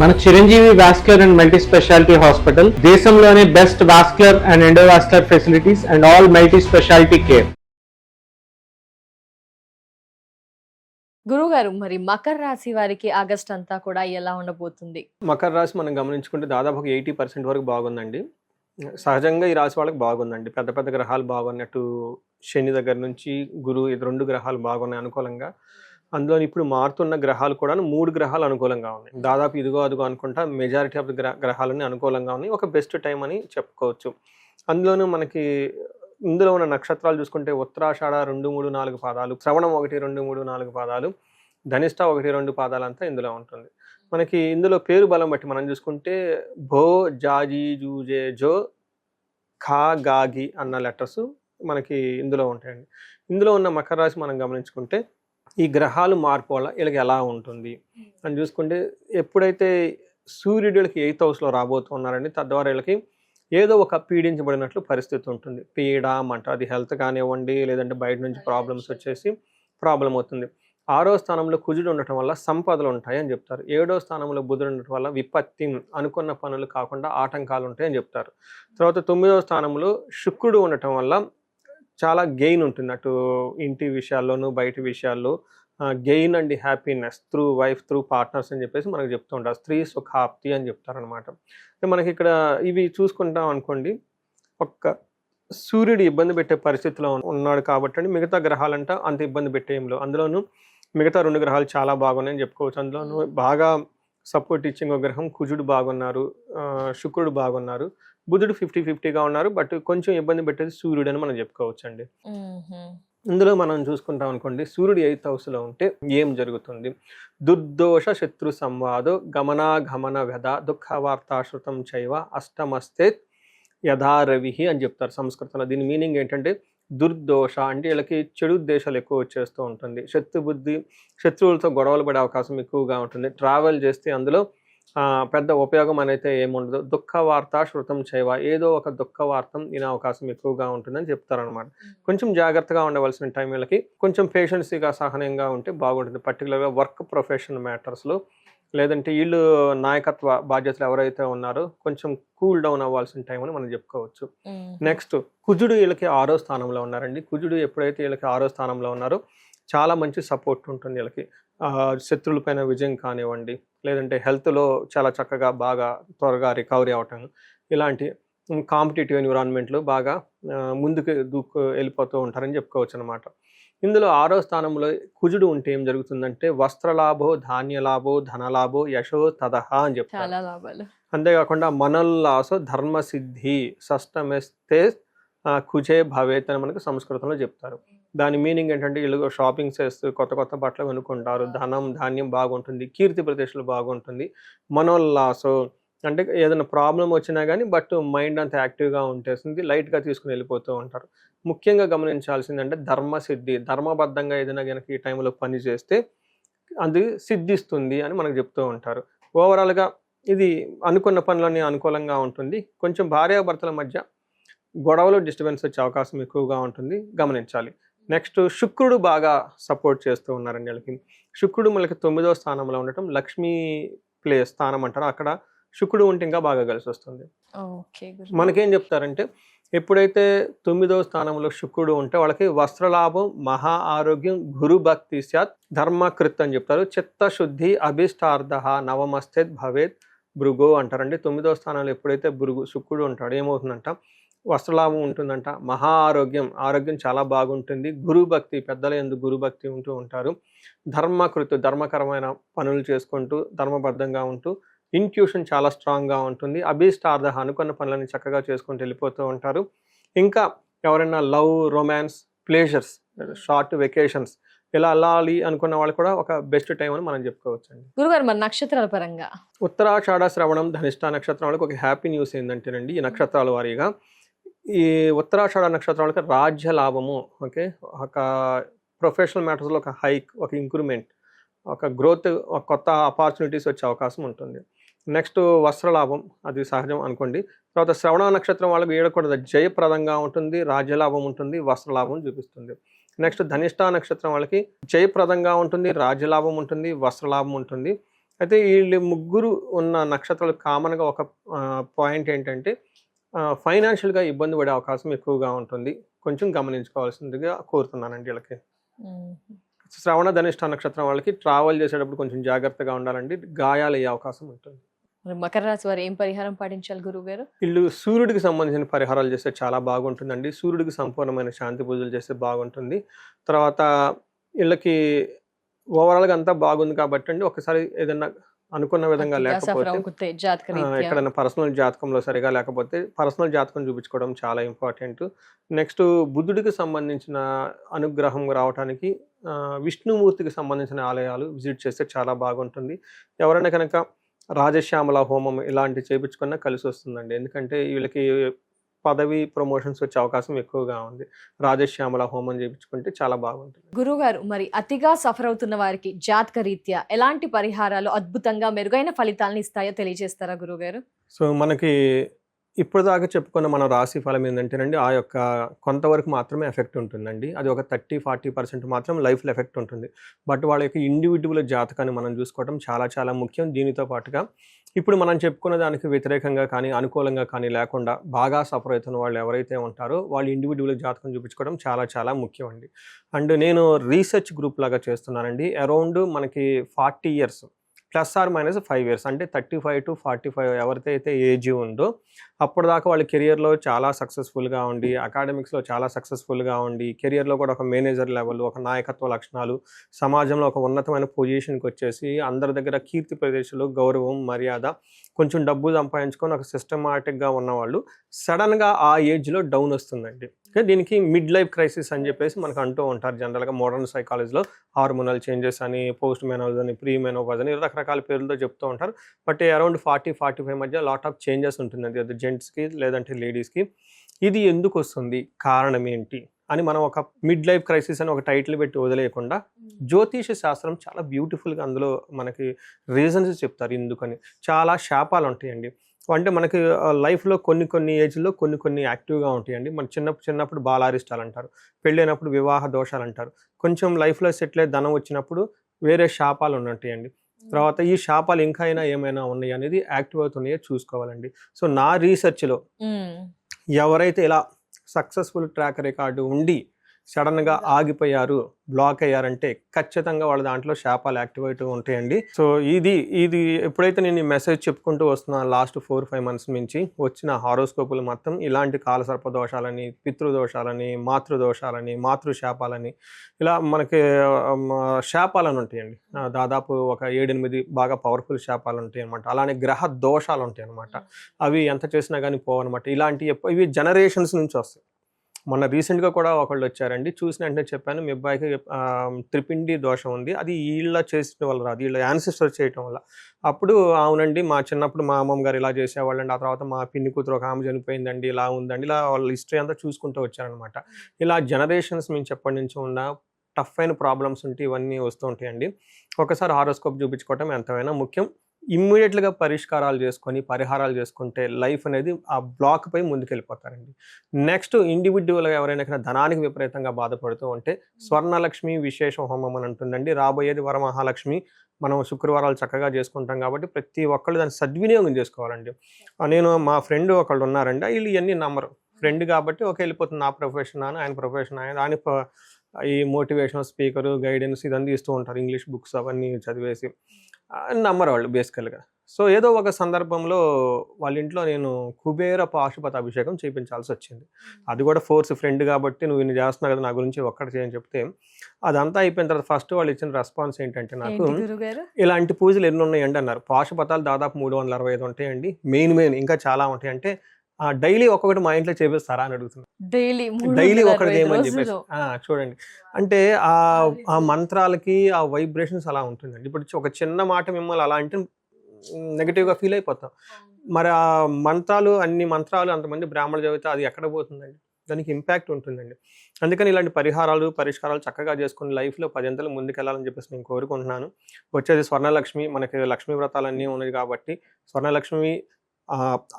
మన Chiranjeevi vascular and multi speciality hospital దేశంలోనే best vascular and endovascular facilities and all multi speciality care. గురుగారు, మరి మకర రాశి వారికి ఆగస్ట్ అంతా కూడా ఎలా ఉండబోతుంది? మకర రాశి మనం గమనించుకుంటే దాదాపు 80% వరకు బాగుందండి. సహజంగా ఈ రాశి వాళ్ళకి బాగుందండి. పెద్ద పెద్ద గ్రహాలు బాగున్నట్టు శని దగ్గర నుంచి గురువు, ఇది 2 గ్రహాలు బాగున్నాయి అనుకూలంగా. అందులో ఇప్పుడు మారుతున్న గ్రహాలు కూడా 3 గ్రహాలు అనుకూలంగా ఉన్నాయి. దాదాపు ఇదిగో అదిగో అనుకుంటా మెజారిటీ ఆఫ్ ద గ్రహాలన్నీ అనుకూలంగా ఉన్నాయి. ఒక బెస్ట్ టైం అని చెప్పుకోవచ్చు. అందులోనూ మనకి ఇందులో ఉన్న నక్షత్రాలు చూసుకుంటే ఉత్తరాషాఢ 2, 3, 4 పాదాలు, శ్రవణం 1, 2, 3, 4 పాదాలు, ధనిష్ట 1, 2 పాదాలు అంతా ఇందులో ఉంటుంది. మనకి ఇందులో పేరు బలం బట్టి మనం చూసుకుంటే భో, జాజీ, జూజే, జో, ఖా, గాగి అన్న లెటర్స్ మనకి ఇందులో ఉంటాయండి. ఇందులో ఉన్న మకర రాశి మనం గమనించుకుంటే ఈ గ్రహాలు మార్పు వల్ల వీళ్ళకి ఎలా ఉంటుంది అని చూసుకుంటే, ఎప్పుడైతే సూర్యుడు వీళ్ళకి 8th హౌస్లో రాబోతున్నారండి, తద్వారా వీళ్ళకి ఏదో ఒక పీడించబడినట్లు పరిస్థితి ఉంటుంది. పీడ అంట, అది హెల్త్ కానివ్వండి, లేదంటే బయట నుంచి ప్రాబ్లమ్స్ వచ్చేసి ప్రాబ్లం అవుతుంది. 6వ స్థానంలో కుజుడు ఉండటం వల్ల సంపదలు ఉంటాయి అని చెప్తారు. 7వ స్థానంలో బుధుడు ఉండటం వల్ల విపత్తి, అనుకున్న పనులు కాకుండా ఆటంకాలు ఉంటాయని చెప్తారు. తర్వాత 9వ స్థానంలో శుక్రుడు ఉండటం వల్ల చాలా గెయిన్ ఉంటుంది, అటు ఇంటి విషయాల్లోనూ బయట విషయాల్లో gain and happiness through wife, through partners అని చెప్పేసి మనకు చెప్తూ ఉంటారు. స్త్రీ సుఖాప్తి అని చెప్తారనమాట. మనకి ఇక్కడ ఇవి చూసుకుంటాం అనుకోండి, ఒక్క సూర్యుడు ఇబ్బంది పెట్టే పరిస్థితిలో ఉన్నాడు కాబట్టి మిగతా గ్రహాలంట అంత ఇబ్బంది పెట్టేయంలో. అందులోనూ మిగతా 2 గ్రహాలు చాలా బాగున్నాయని చెప్పుకోవచ్చు. అందులోనూ బాగా సపోర్ట్ ఇచ్చింగ్ గ్రహం కుజుడు బాగున్నారు, శుక్రుడు బాగున్నారు, బుధుడు 50-50గా ఉన్నారు. బట్ కొంచెం ఇబ్బంది పెట్టేది సూర్యుడు అని మనం చెప్పుకోవచ్చు అండి. ఇందులో మనం చూసుకుంటాం అనుకోండి, సూర్యుడు 8th హౌస్లో ఉంటే ఏం జరుగుతుంది? దుర్దోష శత్రు సంవాదో గమనాగమన వ్యధ దుఃఖ వార్తాశ్రుతం చైవ అష్టమస్తే యథారవి అని చెప్తారు సంస్కృతంలో. దీని మీనింగ్ ఏంటంటే, దుర్దోష అంటే వీళ్ళకి చెడు ఉద్దేశాలు ఎక్కువ వచ్చేస్తూ ఉంటుంది. శత్రుబుద్ధి, శత్రువులతో గొడవలు పడే అవకాశం ఎక్కువగా ఉంటుంది. ట్రావెల్ చేస్తే అందులో పెద్ద ఉపయోగం అనేది ఏముండదు. దుఃఖ వార్త శృతం చైవ, ఏదో ఒక దుఃఖ వార్తం వినే అవకాశం ఎక్కువగా ఉంటుందని చెప్తారనమాట. కొంచెం జాగ్రత్తగా ఉండవలసిన టైం వీళ్ళకి, కొంచెం పేషెన్సీగా సహనంగా ఉంటే బాగుంటుంది. పర్టికులర్గా వర్క్ ప్రొఫెషన్ మ్యాటర్స్లో, లేదంటే వీళ్ళు నాయకత్వ బాధ్యతలు ఎవరైతే ఉన్నారో కొంచెం కూల్ డౌన్ అవ్వాల్సిన టైం అని మనం చెప్పుకోవచ్చు. నెక్స్ట్ కుజుడు వీళ్ళకి 6వ స్థానంలో ఉన్నారండి. కుజుడు ఎప్పుడైతే వీళ్ళకి 6వ స్థానంలో ఉన్నారో చాలా మంచి సపోర్ట్ ఉంటుంది వీళ్ళకి. శత్రువులపైన విజయం కానివ్వండి, లేదంటే హెల్త్లో చాలా చక్కగా బాగా త్వరగా రికవరీ అవటం, ఇలాంటి కాంపిటేటివ్ ఎన్విరాన్మెంట్లో బాగా ముందుకు వెళ్ళిపోతూ ఉంటారని చెప్పుకోవచ్చు అనమాట. ఇందులో 6వ స్థానంలో కుజుడు ఉంటే ఏం జరుగుతుందంటే వస్త్రలాభో, ధాన్యలాభో, ధనలాభో, యశో తదహ అని చెప్తారు. అంతేకాకుండా మనోల్లాసో ధర్మసిద్ధి షష్టమస్తే కుజే భవేత్ అని మనకు సంస్కృతంలో చెప్తారు. దాని మీనింగ్ ఏంటంటే, వీళ్ళు షాపింగ్ చేస్తూ కొత్త కొత్త బట్టలు కొనుక్కుంటారు, ధనం ధాన్యం బాగుంటుంది, కీర్తి ప్రదేశాలు బాగుంటుంది. మనోల్లాసో అంటే ఏదైనా ప్రాబ్లం వచ్చినా కానీ బట్ మైండ్ అంతా యాక్టివ్గా ఉంటేస్తుంది, లైట్గా తీసుకుని వెళ్ళిపోతూ ఉంటారు. ముఖ్యంగా గమనించాల్సిందంటే ధర్మసిద్ధి, ధర్మబద్ధంగా ఏదైనా కనుక ఈ టైంలో పని చేస్తే అది సిద్ధిస్తుంది అని మనకు చెప్తూ ఉంటారు. ఓవరాల్గా ఇది అనుకున్న పనులన్నీ అనుకూలంగా ఉంటుంది. కొంచెం భార్యాభర్తల మధ్య గొడవలు, డిస్టర్బెన్స్ వచ్చే అవకాశం ఎక్కువగా ఉంటుంది, గమనించాలి. నెక్స్ట్ శుక్రుడు బాగా సపోర్ట్ చేస్తూ ఉన్నారండి వీళ్ళకి. శుక్రుడు మనకి 9వ స్థానంలో ఉండటం లక్ష్మీ స్థానం అంటారు. అక్కడ శుక్రుడు ఉంటే ఇంకా బాగా కలిసి వస్తుంది. మనకేం చెప్తారంటే, ఎప్పుడైతే 9వ స్థానంలో శుక్రుడు ఉంటే వాళ్ళకి వస్త్రలాభం, మహా ఆరోగ్యం, గురు భక్తి స్యాత్, ధర్మకృత్ అని చెప్తారు. చిత్తశుద్ధి, అభిష్టార్థ, నవమస్థిత్ భవేత్ భృగో అంటారండి. 9వ స్థానంలో ఎప్పుడైతే శుక్రుడు ఉంటాడు ఏమవుతుందంట, వస్త్రలాభం ఉంటుందంట, మహా ఆరోగ్యం, ఆరోగ్యం చాలా బాగుంటుంది, గురుభక్తి, పెద్దల యందు గురుభక్తి ఉంటూ ఉంటారు, ధర్మకృతు, ధర్మకరమైన పనులు చేసుకుంటూ ధర్మబద్ధంగా ఉంటూ, ఇంట్యూషన్ చాలా స్ట్రాంగ్గా ఉంటుంది, అభీష్టార్థ, అనుకున్న పనులని చక్కగా చేసుకుంటూ వెళ్ళిపోతూ ఉంటారు. ఇంకా ఎవరైనా love, romance, pleasures, short vacations ఇలా వెళ్ళాలి అనుకున్న వాళ్ళు కూడా ఒక బెస్ట్ టైం అని మనం చెప్పుకోవచ్చు అండి. గురుగారు, మరి నక్షత్రాల పరంగా ఉత్తరాషాఢ, శ్రవణం, ధనిష్ట నక్షత్రం వాళ్ళకి ఒక హ్యాపీ న్యూస్ ఏంటంటేనండి, ఈ నక్షత్రాల వారీగా ఈ ఉత్తరాషాఢ నక్షత్రం వాళ్ళకి రాజ్య లాభము, ఓకే, ఒక ప్రొఫెషనల్ మ్యాటర్స్లో ఒక హైక్, ఒక ఇంక్రిమెంట్, ఒక గ్రోత్, ఒక కొత్త ఆపర్చునిటీస్ వచ్చే అవకాశం ఉంటుంది. నెక్స్ట్ వస్త్రలాభం, అది సహజం అనుకోండి. తర్వాత శ్రవణ నక్షత్రం వాళ్ళకి ఏడకూడదు, జయప్రదంగా ఉంటుంది, రాజ్యలాభం ఉంటుంది, వస్త్రలాభం చూపిస్తుంది. నెక్స్ట్ ధనిష్ట నక్షత్రం వాళ్ళకి జయప్రదంగా ఉంటుంది, రాజ్యలాభం ఉంటుంది, వస్త్రలాభం ఉంటుంది. అయితే వీళ్ళు ముగ్గురు ఉన్న నక్షత్రాలు కామన్గా ఒక పాయింట్ ఏంటంటే ఫైనాన్షియల్గా ఇబ్బంది పడే అవకాశం ఎక్కువగా ఉంటుంది. కొంచెం గమనించుకోవాల్సిందిగా కోరుతున్నానండి వీళ్ళకి. శ్రవణ ధనిష్ట నక్షత్రం వాళ్ళకి ట్రావెల్ చేసేటప్పుడు కొంచెం జాగ్రత్తగా ఉండాలండి, గాయాలు అయ్యే అవకాశం ఉంటుంది. మరి మకర రాశి వారు ఏం పరిహారం పాటించాలి గురువు గారు? వీళ్ళు సూర్యుడికి సంబంధించిన పరిహారాలు చేస్తే చాలా బాగుంటుందండి. సూర్యుడికి సంపూర్ణమైన శాంతి పూజలు చేస్తే బాగుంటుంది. తర్వాత వీళ్ళకి ఓవరాల్గా అంతా బాగుంది కాబట్టి అండి, ఒకసారి ఏదన్నా అనుకున్న విధంగా లేకపోతే ఎక్కడైనా పర్సనల్ జాతకంలో సరిగా లేకపోతే పర్సనల్ జాతకం చూపించుకోవడం చాలా ఇంపార్టెంట్. నెక్స్ట్ బుద్ధుడికి సంబంధించిన అనుగ్రహం రావడానికి విష్ణుమూర్తికి సంబంధించిన ఆలయాలు విజిట్ చేస్తే చాలా బాగుంటుంది. ఎవరైనా కనుక రాజశ్యామల హోమం ఇలాంటివి చేయించుకున్నా కలిసి వస్తుందండి. ఎందుకంటే వీళ్ళకి పదవి ప్రమోషన్స్ వచ్చే అవకాశం ఎక్కువగా ఉంది. రాజశ్యామల హోమం చేయించుకుంటే చాలా బాగుంటుంది. గురువు గారు, మరి అతిగా సఫర్ అవుతున్న వారికి జాతక రీత్యా ఎలాంటి పరిహారాలు అద్భుతంగా మెరుగైన ఫలితాలను ఇస్తాయో తెలియజేస్తారా గురువు గారు? సో మనకి ఇప్పుడు దాకా చెప్పుకున్న మన రాశి ఫలం ఏంటంటేనండి, ఆ యొక్క కొంతవరకు మాత్రమే ఎఫెక్ట్ ఉంటుందండి. అది ఒక 30-40% మాత్రం లైఫ్లో ఎఫెక్ట్ ఉంటుంది. బట్ వాళ్ళ యొక్క ఇండివిజువల్ జాతకాన్ని మనం చూసుకోవడం చాలా చాలా ముఖ్యం. దీనితో పాటుగా ఇప్పుడు మనం చెప్పుకున్న దానికి వ్యతిరేకంగా కానీ అనుకూలంగా కానీ లేకుండా బాగా సఫర్ అవుతున్న వాళ్ళు ఎవరైతే ఉంటారో వాళ్ళు ఇండివిజువల్ జాతకం చూపించుకోవడం చాలా చాలా ముఖ్యం అండి. అండ్ నేను రీసెర్చ్ గ్రూప్ లాగా చేస్తున్నానండి. అరౌండ్ మనకి 40 years +or-5 years అంటే 35 to 45 ఎవరికైతే ఏజ్ ఉందో అప్పటిదాకా వాళ్ళ కెరియర్లో చాలా సక్సెస్ఫుల్గా ఉండి, అకాడమిక్స్లో చాలా సక్సెస్ఫుల్గా ఉండి, కెరియర్లో కూడా ఒక మేనేజర్ లెవెల్, ఒక నాయకత్వ లక్షణాలు, సమాజంలో ఒక ఉన్నతమైన పొజిషన్కి వచ్చేసి అందరి దగ్గర కీర్తి ప్రదేశాలు, గౌరవం, మర్యాద, కొంచెం డబ్బు సంపాదించుకొని ఒక సిస్టమాటిక్గా ఉన్నవాళ్ళు సడన్గా ఆ ఏజ్లో డౌన్ వస్తుందండి. దీనికి మిడ్ లైఫ్ క్రైసిస్ అని చెప్పేసి మనకు అంటూ ఉంటారు జనరల్గా మోడర్న్ సైకాలజీలో. హార్మోనల్ చేంజెస్ అని, పోస్ట్ మెనోపాజ్ అని, ప్రీ మెనోపాజ్ అని రకరకాల పేర్లతో చెప్తూ ఉంటారు. బట్ అరౌండ్ 40-45 మధ్య లాట్ ఆఫ్ చేంజెస్ ఉంటుందండి, అది జెంట్స్కి లేదంటే లేడీస్కి. ఇది ఎందుకు వస్తుంది, కారణం ఏంటి అని మనం ఒక మిడ్ లైఫ్ క్రైసిస్ అని ఒక టైటిల్ పెట్టి వదిలేయకుండా జ్యోతిష శాస్త్రం చాలా బ్యూటిఫుల్గా అందులో మనకి రీజన్స్ చెప్తారు ఎందుకని. చాలా శాపాలు ఉంటాయండి. అంటే మనకి లైఫ్లో కొన్ని ఏజ్లో కొన్ని యాక్టివ్గా ఉంటాయండి. మన చిన్నప్పుడు బాలారిష్టాలు అంటారు, పెళ్ళైనప్పుడు వివాహ దోషాలు అంటారు, కొంచెం లైఫ్లో సెటిల్ అయ్యి ధనం వచ్చినప్పుడు వేరే శాపాలు ఉంటాయండి. తర్వాత ఈ శాపాలు ఇంకా ఏమైనా ఉన్నాయి అనేది యాక్టివ్ అవుతున్నాయో చూసుకోవాలండి. సో నా రీసెర్చ్లో ఎవరైతే ఇలా సక్సెస్ఫుల్ ట్రాక్ రికార్డు ఉండి సడన్గా ఆగిపోయారు, బ్లాక్ అయ్యారంటే ఖచ్చితంగా వాళ్ళ దాంట్లో శాపాలు యాక్టివేట్ ఉంటాయండి. సో ఇది ఎప్పుడైతే నేను ఈ మెసేజ్ చెప్పుకుంటూ వస్తున్నాను లాస్ట్ 4-5 months నుంచి వచ్చిన హారోస్కోపులు మొత్తం ఇలాంటి కాలసర్ప దోషాలని, పితృదోషాలని, మాతృదోషాలని, మాతృశాపాలని, ఇలా మనకి శాపాలని ఉంటాయండి. దాదాపు ఒక 7-8 బాగా పవర్ఫుల్ శాపాలు ఉంటాయి అనమాట. అలానే గ్రహ దోషాలు ఉంటాయి అనమాట. అవి ఎంత చేసినా కానీ పోవన్నమాట. ఇవి జనరేషన్స్ నుంచి వస్తాయి. మొన్న రీసెంట్గా కూడా ఒకళ్ళు వచ్చారండి, చూసిన వెంటనే చెప్పాను మీ అబ్బాయికి త్రిపిండి దోషం ఉంది, అది వీళ్ళ చేసిన వల్ల రాదు, వీళ్ళ యాన్సిస్టర్ చేయటం వల్ల. అప్పుడు అవునండి మా చిన్నప్పుడు మా అమ్మమ్మ గారు ఇలా చేసేవాళ్ళండి, ఆ తర్వాత మా పిన్ని కూతురు ఒక ఆమె చనిపోయిందండి, ఇలా ఉందండి, ఇలా వాళ్ళ హిస్టరీ అంతా చూసుకుంటూ వచ్చారనమాట. ఇలా జనరేషన్స్ నుంచి ఎప్పటి నుంచి ఉన్న టఫ్ అయిన ప్రాబ్లమ్స్ ఉంటే ఇవన్నీ వస్తూ ఉంటాయండి. ఒకసారి హారోస్కోప్ చూపించుకోవటం ఎంతైనా ముఖ్యం. ఇమ్మీడియట్గా పరిష్కారాలు చేసుకొని పరిహారాలు చేసుకుంటే లైఫ్ అనేది ఆ బ్లాక్ పై ముందుకెళ్ళిపోతారండి. నెక్స్ట్ ఇండివిజువల్గా ఎవరైనా ధనానికి విపరీతంగా బాధపడుతూ ఉంటే స్వర్ణలక్ష్మి విశేష హోమం అని ఉంటుందండి. రాబోయేది వరమహాలక్ష్మి. మనం శుక్రవారాలు చక్కగా చేసుకుంటాం కాబట్టి ప్రతి ఒక్కళ్ళు దాన్ని సద్వినియోగం చేసుకోవాలండి. నేను మా ఫ్రెండ్ ఒకళ్ళు ఉన్నారండి, వీళ్ళు ఇవన్నీ నమ్మరు. ఫ్రెండ్ కాబట్టి ఒక వెళ్ళిపోతుంది, నా ప్రొఫెషన్ అని, ఆయన ప్రొఫెషన్ ఆయన ఈ మోటివేషనల్ స్పీకరు, గైడెన్స్ ఇదంతా ఇస్తూ ఉంటారు, ఇంగ్లీష్ బుక్స్ అవన్నీ చదివేసి నమ్మరు వాళ్ళు బేసికల్గా. సో ఏదో ఒక సందర్భంలో వాళ్ళ ఇంట్లో నేను కుబేర పాశుపత అభిషేకం చేయించాల్సి వచ్చింది. అది కూడా ఫోర్స్, ఫ్రెండ్ కాబట్టి నువ్వు ఇన్ని చేస్తున్నావు కదా నా గురించి ఒక్కటి చేయని చెప్తే అదంతా అయిపోయిన తర్వాత ఫస్ట్ వాళ్ళు ఇచ్చిన రెస్పాన్స్ ఏంటంటే, నాకు ఇలాంటి పూజలు ఎన్ని ఉన్నాయండి అన్నారు. పాశుపతాలు దాదాపు 365 ఉంటాయండి. మెయిన్ ఇంకా చాలా ఉంటాయి. అంటే డైలీ ఒక్కొక్కటి మా ఇంట్లో చేపిస్తారా అని అడుగుతున్నారు. డైలీ ఒకటి ఏమని చెప్పేసి చూడండి. అంటే ఆ మంత్రాలకి ఆ వైబ్రేషన్స్ అలా ఉంటుందండి. ఇప్పుడు ఒక చిన్న మాట మిమ్మల్ని అలా అంటే నెగిటివ్గా ఫీల్ అయిపోతాం. మరి ఆ అన్ని మంత్రాలు అంతమంది బ్రాహ్మణులు చదివితే అది ఎక్కడ పోతుందండి, దానికి ఇంపాక్ట్ ఉంటుందండి. అందుకని ఇలాంటి పరిష్కారాలు చక్కగా చేసుకుని లైఫ్లో 10 అంతలు ముందుకెళ్ళాలని చెప్పేసి నేను కోరుకుంటున్నాను. వచ్చేది స్వర్ణలక్ష్మి, మనకి లక్ష్మీ వ్రతాలన్నీ ఉన్నాయి కాబట్టి స్వర్ణలక్ష్మి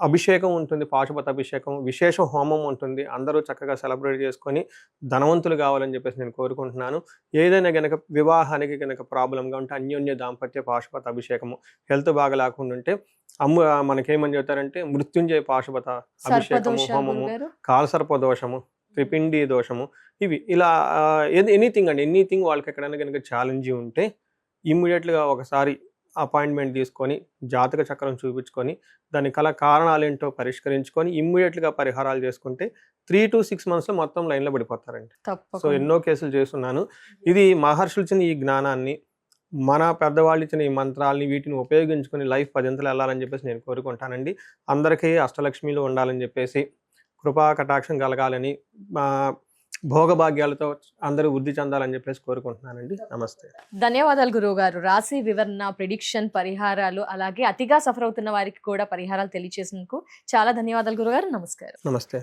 అభిషేకం ఉంటుంది, పాశుపత అభిషేకం, విశేష హోమం ఉంటుంది. అందరూ చక్కగా సెలబ్రేట్ చేసుకొని ధనవంతులు కావాలని చెప్పేసి నేను కోరుకుంటున్నాను. ఏదైనా గనక వివాహానికి గనక ప్రాబ్లంగా ఉంటే అన్యోన్య దాంపత్య పాశుపత అభిషేకము, హెల్త్ బాగా లేకుండా ఉంటే మనకేమని చెప్తారంటే మృత్యుంజయ పాశుపత అభిషేకము, సర్పదోష హోమము, గురుగారు. కాలసర్ప దోషము, త్రిపిండి దోషము, ఇవి ఇలా ఎనీథింగ్ అండి, ఎనీథింగ్ వాళ్ళకి ఎక్కడైనా కనుక ఛాలెంజ్ ఉంటే ఇమ్మీడియట్గా ఒకసారి అపాయింట్మెంట్ తీసుకొని జాతక చక్రం చూపించుకొని దాని కారణాలు ఏంటో పరిష్కరించుకొని ఇమ్మీడియట్గా పరిహారాలు చేసుకుంటే 3 to 6 monthsలో మొత్తం లైన్లో పడిపోతారండి. సో తప్పకుండా. ఎన్నో కేసులు చేస్తున్నాను. ఇది మహర్షులు ఇచ్చిన ఈ జ్ఞానాన్ని, మన పెద్దవాళ్ళు ఇచ్చిన ఈ మంత్రాలని వీటిని ఉపయోగించుకొని లైఫ్ 10 వెళ్ళాలని చెప్పేసి నేను కోరుకుంటానండి. అందరికీ అష్టలక్ష్మిలు ఉండాలని చెప్పేసి, కృపా కటాక్షం కలగాలని, భోగభాగ్యాలతో అందరూ వృద్ధి చెందాలని చెప్పేసి కోరుకుంటున్నానండి. నమస్తే. ధన్యవాదాలు గురువు గారు. రాశి వివరణ, ప్రిడిక్షన్, పరిహారాలు, అలాగే అతిగా సఫర్ అవుతున్న వారికి కూడా పరిహారాలు తెలియజేసినందుకు చాలా ధన్యవాదాలు గురుగారు. నమస్కారం. నమస్తే.